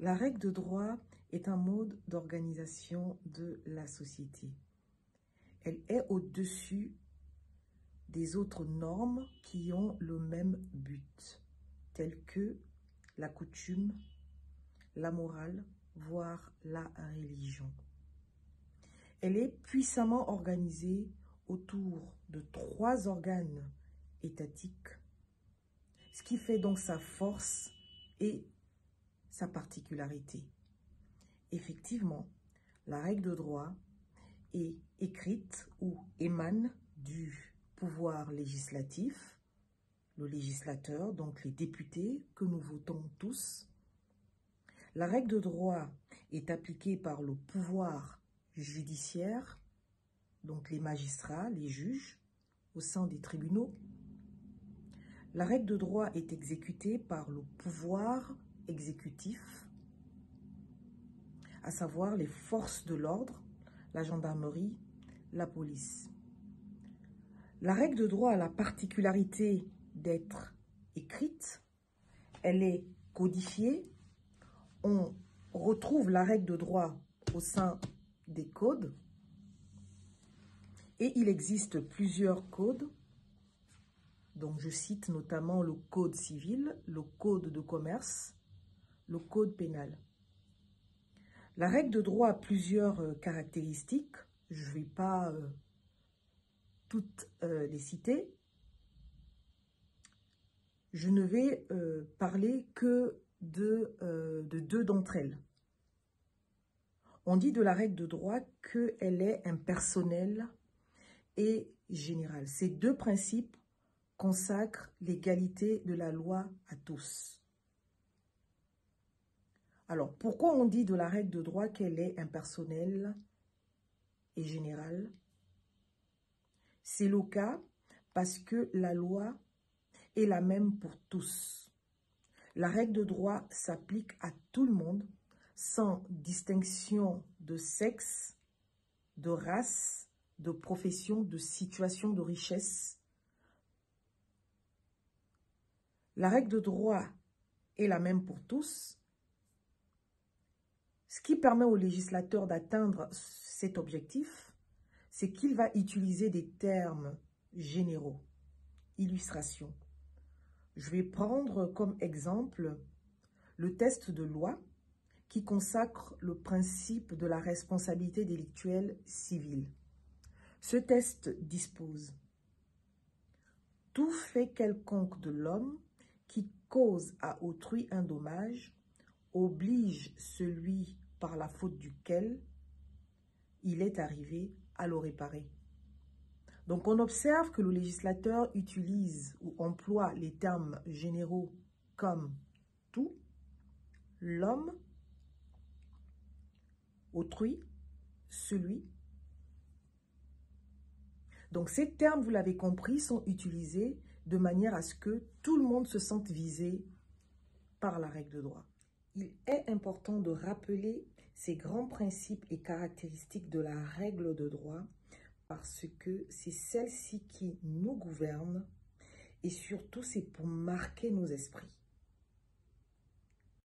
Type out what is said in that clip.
La règle de droit est un mode d'organisation de la société. Elle est au-dessus des autres normes qui ont le même but, telles que la coutume, la morale, voire la religion. Elle est puissamment organisée autour de 3 organes étatiques, ce qui fait donc sa force et sa particularité. Effectivement, la règle de droit est écrite ou émane du pouvoir législatif, le législateur, donc les députés que nous votons tous. La règle de droit est appliquée par le pouvoir judiciaire, donc les magistrats, les juges, au sein des tribunaux. La règle de droit est exécutée par le pouvoir exécutif, à savoir les forces de l'ordre, la gendarmerie, la police. La règle de droit a la particularité d'être écrite, elle est codifiée. On retrouve la règle de droit au sein des codes et il existe plusieurs codes. Donc je cite notamment le code civil, le code de commerce, le code pénal. La règle de droit a plusieurs caractéristiques. Je ne vais pas toutes les citer. Je ne vais parler que de 2 d'entre elles. On dit de la règle de droit qu'elle est impersonnelle et générale. Ces 2 principes consacrent l'égalité de la loi à tous. Alors, pourquoi on dit de la règle de droit qu'elle est impersonnelle et générale? C'est le cas parce que la loi est la même pour tous. La règle de droit s'applique à tout le monde, sans distinction de sexe, de race, de profession, de situation, de richesse. La règle de droit est la même pour tous, ce qui permet au législateur d'atteindre cet objectif, c'est qu'il va utiliser des termes généraux. Illustration. Je vais prendre comme exemple le test de loi qui consacre le principe de la responsabilité délictuelle civile. Ce test dispose: tout fait quelconque de l'homme qui cause à autrui un dommage oblige celui par la faute duquel il est arrivé à le réparer. Donc on observe que le législateur utilise ou emploie les termes généraux comme tout, l'homme, autrui, celui. Donc ces termes, vous l'avez compris, sont utilisés de manière à ce que tout le monde se sente visé par la règle de droit. Il est important de rappeler ces grands principes et caractéristiques de la règle de droit parce que c'est celle-ci qui nous gouverne et surtout c'est pour marquer nos esprits.